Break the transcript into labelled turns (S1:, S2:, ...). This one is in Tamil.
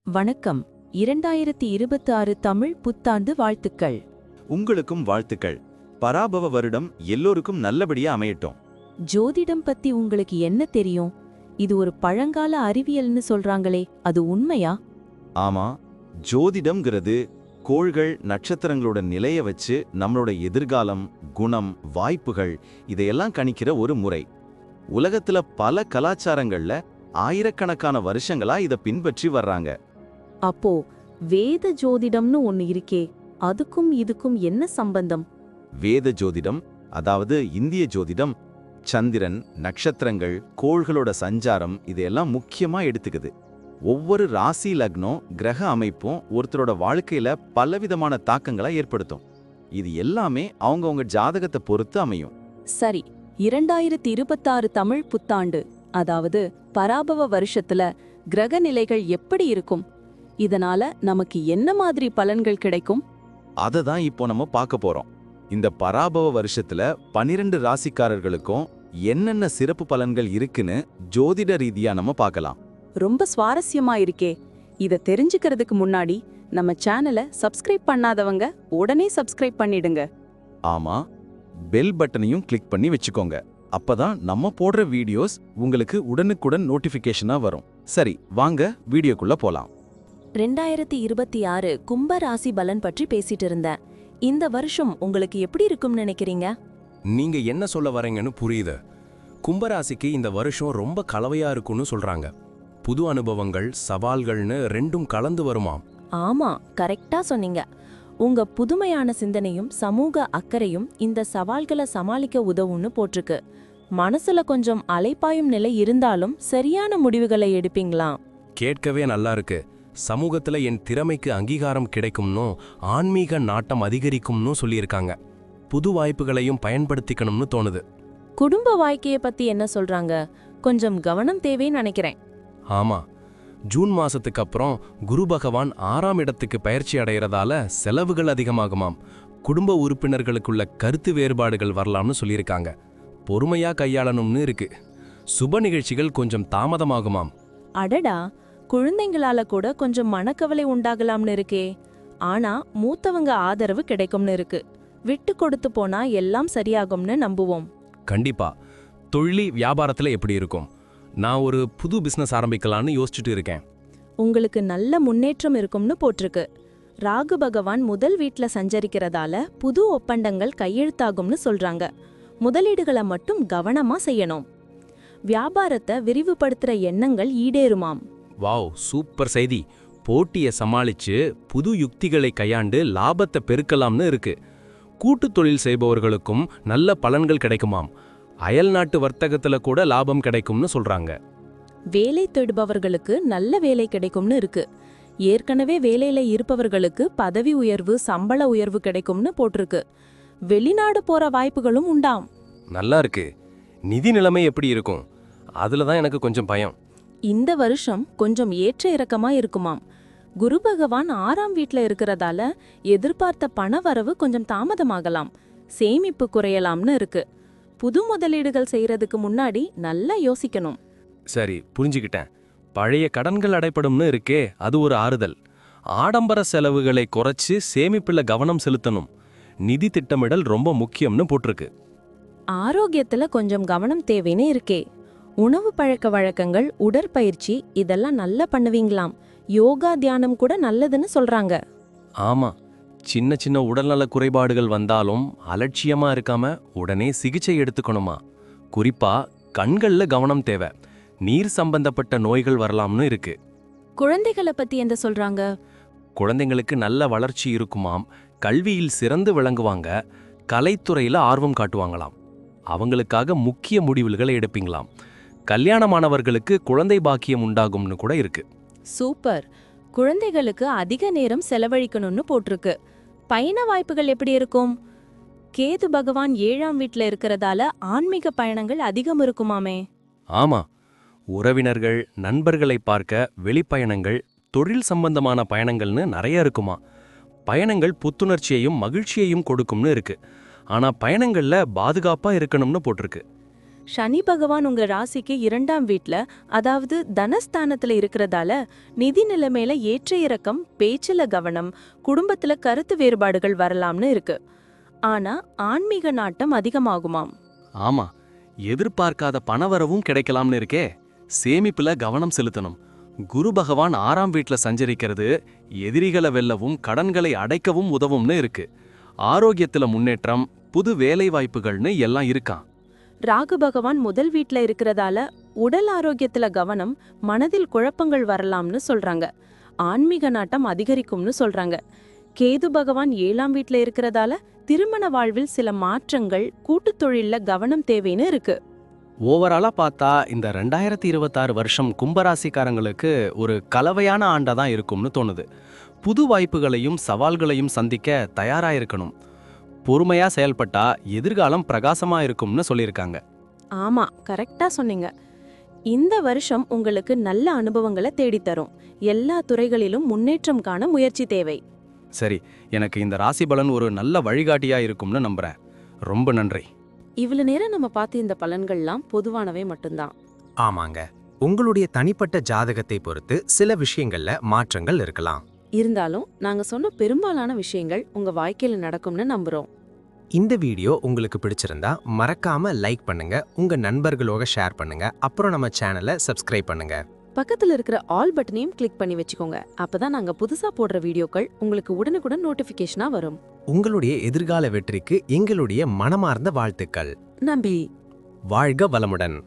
S1: வணக்கம். 2026 தமிழ் புத்தாண்டு வாழ்த்துக்கள்.
S2: உங்களுக்கும் வாழ்த்துக்கள். பராபவ வருடம் எல்லோருக்கும் நல்லபடியா அமையட்டும்.
S1: ஜோதிடம் பத்தி உங்களுக்கு என்ன தெரியும்? இது ஒரு பழங்கால அறிவியல்னு சொல்றாங்களே, அது உண்மையா?
S2: ஆமா, ஜோதிடம்ங்கிறது கோள்கள் நட்சத்திரங்களோட நிலைய வச்சு நம்மளோட எதிர்காலம், குணம், வாய்ப்புகள் இதையெல்லாம் கணிக்கிற ஒரு முறை. உலகத்துல பல கலாச்சாரங்கள்ல ஆயிரக்கணக்கான வருஷங்களா இதை பின்பற்றி வர்றாங்க.
S1: அப்போ வேத ஜோதிடம்னு ஒன்னு இருக்கே, அதுக்கும் இதுக்கும் என்ன சம்பந்தம்?
S2: வேத ஜோதிடம், அதாவது இந்திய ஜோதிடம், சந்திரன், நட்சத்திரங்கள், கோள்களோட சஞ்சாரம் இதையெல்லாம் முக்கியமா எடுத்துக்குது. ஒவ்வொரு ராசி லக்னம், கிரக அமைப்பும் ஒருத்தரோட வாழ்க்கையில பலவிதமான தாக்கங்களை ஏற்படுத்தும். இது எல்லாமே அவங்கவங்க ஜாதகத்தை பொறுத்து அமையும்.
S1: சரி, 2026 தமிழ் புத்தாண்டு, அதாவது பராபவ வருஷத்துல கிரக நிலைகள் எப்படி இருக்கும்? இதனால நமக்கு என்ன மாதிரி பலன்கள் கிடைக்கும்?
S2: அதை தான் இப்போ நம்ம பார்க்க போறோம். இந்த பராபவ வருஷத்துல 12 ராசிக்காரர்களுக்கும் என்னென்ன சிறப்பு பலன்கள் இருக்குன்னு ஜோதிட ரீதியா நம்ம பார்க்கலாம்.
S1: ரொம்ப சுவாரஸ்யமா இருக்கே. இத தெரிஞ்சுக்கிறதுக்கு முன்னாடி நம்ம சேனலை சப்ஸ்கிரைப் பண்ணாதவங்க உடனே சப்ஸ்கிரைப் பண்ணிடுங்க.
S2: ஆமா, பெல் பட்டனையும் கிளிக் பண்ணி வச்சுக்கோங்க. அப்பதான் நம்ம போடுற வீடியோஸ் உங்களுக்கு உடனுக்குடன் நோட்டிபிகேஷனா வரும். சரி, வாங்க வீடியோக்குள்ள போலாம்.
S1: 2026 கும்ப ராசி பலன் பற்றி பேசிட்டு இருந்தேன். இந்த வருஷம் உங்களுக்கு எப்படி இருக்கும்னு நினைக்கிறீங்க?
S3: நீங்க என்ன சொல்ல வரீங்கன்னு புரியுது. கும்பராசிக்கு இந்த வருஷம் ரொம்ப கலவையா இருக்கும்னு சொல்றாங்க. புது அனுபவங்கள், சவால்கள்னு ரெண்டும் கலந்து வருமாம்.
S1: ஆமா, கரெக்டா சொன்னீங்க. உங்க புதுமையான சிந்தனையும் சமூக அக்கறையும் இந்த சவால்களை சமாளிக்க உதவும்னு போட்டிருக்கு. மனசுல கொஞ்சம் அலைப்பாயும் நிலை இருந்தாலும் சரியான முடிவுகளை எடுப்பீங்களா?
S3: கேட்கவே நல்லா இருக்கு. சமூகத்துல என் திறமைக்கு அங்கீகாரம் கிடைக்கும்னு, ஆன்மீக நாட்டம் அதிகரிக்கும்னு சொல்லியிருக்காங்க. புது வாய்ப்புகளையும் பயன்படுத்திக்கணும்னு தோணுது.
S1: குடும்ப வாழ்க்கையை பத்தி என்ன சொல்றாங்க? கொஞ்சம் கவனம் தேவைன்னு நினைக்கிறேன்.
S3: ஆமா, ஜூன் மாசத்துக்கு அப்புறம் குரு பகவான் 6ஆம் இடத்துக்கு பயிற்சி அடைகிறதால செலவுகள் அதிகமாகுமாம். குடும்ப உறுப்பினர்களுக்குள்ள கருத்து வேறுபாடுகள் வரலாம்னு சொல்லியிருக்காங்க. பொறுமையா கையாளணும்னு இருக்கு. சுப நிகழ்ச்சிகள் கொஞ்சம் தாமதமாகுமாம்.
S1: அடடா, குழந்தைங்களால கூட கொஞ்சம் மனக்கவலை உண்டாகலாம்னு இருக்கே. ஆனா மூத்தவங்க ஆதரவு கிடைக்கும்னு இருக்கு. விட்டு கொடுத்து போனா எல்லாம் சரியாகும்னு நம்புவோம்.
S3: கண்டிப்பா. தொழில் வியாபாரத்துல எப்படி இருக்கும்? நான் ஒரு புது பிசினஸ் ஆரம்பிக்கலான்னு யோசிச்சுட்டு இருக்கேன்.
S1: உங்களுக்கு நல்ல முன்னேற்றம் இருக்கும்னு போட்டிருக்கு. ராகு பகவான் முதல் வீட்ல சஞ்சரிக்கிறதால புது ஒப்பந்தங்கள் கையெழுத்தாகும்னு சொல்றாங்க. முதலீடுகளை மட்டும் கவனமா செய்யணும். வியாபாரத்தை விரிவுபடுத்துற எண்ணங்கள் ஈடேறுமாம்.
S3: வாவ், சூப்பர் செய்தி. போட்டியை சமாளிச்சு புது யுக்திகளை கையாண்டு லாபத்தை பெருக்கலாம்னு இருக்கு. கூட்டு தொழில் செய்பவர்களுக்கும் நல்ல பலன்கள் கிடைக்குமாம். அயல் நாட்டு வர்த்தகத்துல கூட லாபம் கிடைக்கும்னு சொல்றாங்க.
S1: வேலை தேடுபவர்களுக்கு நல்ல வேலை கிடைக்கும்னு இருக்கு. ஏற்கனவே வேலையில இருப்பவர்களுக்கு பதவி உயர்வு, சம்பள உயர்வு கிடைக்கும்னு போட்டிருக்கு. வெளிநாடு போற வாய்ப்புகளும் உண்டாம்.
S3: நல்லா இருக்கு. நிதி நிலைமை எப்படி இருக்கும்? அதுல தான் எனக்கு கொஞ்சம் பயம்.
S1: இந்த வருஷம் கொஞ்சம் ஏற்ற இறக்கமா இருக்குமாம். குரு பகவான் 6ஆம் வீட்ல இருக்கிறதால எதிர்பார்த்த பண வரவு கொஞ்சம் தாமதமாகலாம். சேமிப்பு குறையலாம்னு இருக்கு. புது முதலீடுகள் செய்யறதுக்கு முன்னாடி நல்லா யோசிக்கணும்.
S3: சரி, புரிஞ்சுக்கிட்டேன். பழைய கடன்கள் அடைப்படும்னு இருக்கே, அது ஒரு ஆறுதல். ஆடம்பர செலவுகளை குறைச்சு சேமிப்புல கவனம் செலுத்தணும். நிதி திட்டமிடல் ரொம்ப முக்கியம்னு போட்டிருக்கு.
S1: ஆரோக்கியத்துல கொஞ்சம் கவனம் தேவைன்னு இருக்கே. உணவு பழக்க வழக்கங்கள், உடற்பயிற்சி இதெல்லாம் நல்லா பண்ணுவீங்களாம். யோகா, தியானம் கூட நல்லதுன்னு சொல்றாங்க.
S3: ஆமா, சின்ன சின்ன உடல்நல குறைபாடுகள் வந்தாலும் அலட்சியமா இருக்காம உடனே சிகிச்சை எடுத்துக்கணுமா. குறிப்பா கண்கள்ல கவனம் தேவை. நீர் சம்பந்தப்பட்ட நோய்கள் வரலாம்னு இருக்கு.
S1: குழந்தைகளை பத்தி என்ன சொல்றாங்க?
S3: குழந்தைங்களுக்கு நல்ல வளர்ச்சி இருக்குமாம். கல்வியில் சிறந்து விளங்குவாங்க. கலைத்துறையில ஆர்வம் காட்டுவாங்களாம். அவங்களுக்காக முக்கிய முடிவுகளை எடுப்பீங்களாம். கல்யாணமானவர்களுக்கு குழந்தை பாக்கியம் உண்டாகும்னு கூட இருக்கு.
S1: சூப்பர். குழந்தைகளுக்கு அதிக நேரம் செலவழிக்கணும்னு போட்டிருக்கு. பயண வாய்ப்புகள் எப்படி இருக்கும்? கேது பகவான் 7ஆம் வீட்ல இருக்கிறதால ஆன்மீக பயணங்கள் அதிகம் இருக்குமாமே.
S3: ஆமா, உறவினர்கள், நண்பர்களை பார்க்க வெளிப்பயணங்கள், தொழில் சம்பந்தமான பயணங்கள்னு நிறைய இருக்குமா. பயணங்கள் புத்துணர்ச்சியையும் மகிழ்ச்சியையும் கொடுக்கும்னு இருக்கு. ஆனா பயணங்கள்ல பாதுகாப்பா இருக்கணும்னு போட்டிருக்கு.
S1: சனி பகவான் உங்க ராசிக்கு 2ஆம் வீட்ல, அதாவது தனஸ்தானத்துல இருக்கிறதால நிதி நிலைமையில ஏற்ற இறக்கம், பேச்சுல கவனம், குடும்பத்துல கருத்து வேறுபாடுகள் வரலாம்னு இருக்கு. ஆனா ஆன்மீக நாட்டம் அதிகமாகுமாம்.
S3: ஆமா, எதிர்பார்க்காத பணவரவும் கிடைக்கலாம்னு இருக்கே. சேமிப்புல கவனம் செலுத்தணும். குரு பகவான் 6ஆம் வீட்ல சஞ்சரிக்கிறது எதிரிகளை வெல்லவும் கடன்களை அடைக்கவும் உதவும்னு இருக்கு. ஆரோக்கியத்துல முன்னேற்றம், புது வேலை வாய்ப்புகள்னு எல்லாம் இருக்காம்.
S1: ராகு பகவான் முதல் வீட்ல இருக்கிறதால உடல் ஆரோக்கியத்துல கவனம், மனதில் குழப்பங்கள் வரலாம்னு சொல்றாங்க. ஆன்மீக நாட்டம் அதிகரிக்கும்னு சொல்றாங்க. கேது பகவான் 7ஆம் வீட்ல இருக்கிறதால திருமண வாழ்வில் சில மாற்றங்கள், கூட்டுத் தொழில்ல கவனம் தேவைன்னு இருக்கு.
S3: ஓவராலா பார்த்தா இந்த 2026 வருஷம் கும்பராசிக்காரங்களுக்கு ஒரு கலவையான ஆண்டா தான் இருக்கும்னு தோணுது. புது வாய்ப்புகளையும் சவால்களையும் சந்திக்க தயாரா இருக்கணும். பொறுமையா செயல்பட்டா எதிர்காலம் பிரகாசமா இருக்கும்னு சொல்லியிருக்காங்க.
S1: ஆமா, கரெக்டா சொன்னீங்க. இந்த வருஷம் உங்களுக்கு நல்ல அனுபவங்களை தேடித்தரும். எல்லா துறைகளிலும் முன்னேற்றம் காண முயற்சி தேவை.
S3: சரி, எனக்கு இந்த ராசி பலன் ஒரு நல்ல வழிகாட்டியா இருக்கும்னு நம்புறேன். ரொம்ப நன்றி.
S1: இவ்வளவு நேரம் நம்ம பார்த்த இந்த பலன்கள்லாம் பொதுவானவை மட்டும்தான்.
S4: ஆமாங்க, உங்களுடைய தனிப்பட்ட ஜாதகத்தை பொறுத்து சில விஷயங்கள்ல மாற்றங்கள் இருக்கலாம்.
S1: இருந்தாலும் நாங்க சொன்ன பெரும்பாலான விஷயங்கள் உங்க வாழ்க்கையில நடக்கும்னு நம்புறோம்.
S4: இந்த வீடியோ உங்களுக்கு பிடிச்சிருந்தா மறக்காம லைக் பண்ணுங்க, உங்க நண்பர்களோட ஷேர் பண்ணுங்க, அப்புறம் நம்ம சேனலை சப்ஸ்கிரைப் பண்ணுங்க.
S1: பக்கத்துல இருக்கிற ஆல் பட்டனையும் கிளிக் பண்ணி வச்சுக்கோங்க. அப்பதான் நாங்க புதுசா போடுற வீடியோக்கள் உங்களுக்கு உடனுக்குடன் நோட்டிபிகேஷனா வரும்.
S4: உங்களுடைய எதிர்கால வெற்றிக்கு எங்களுடைய மனமார்ந்த வாழ்த்துக்கள்.
S1: நம்பி
S4: வாழ்க வளமுடன்.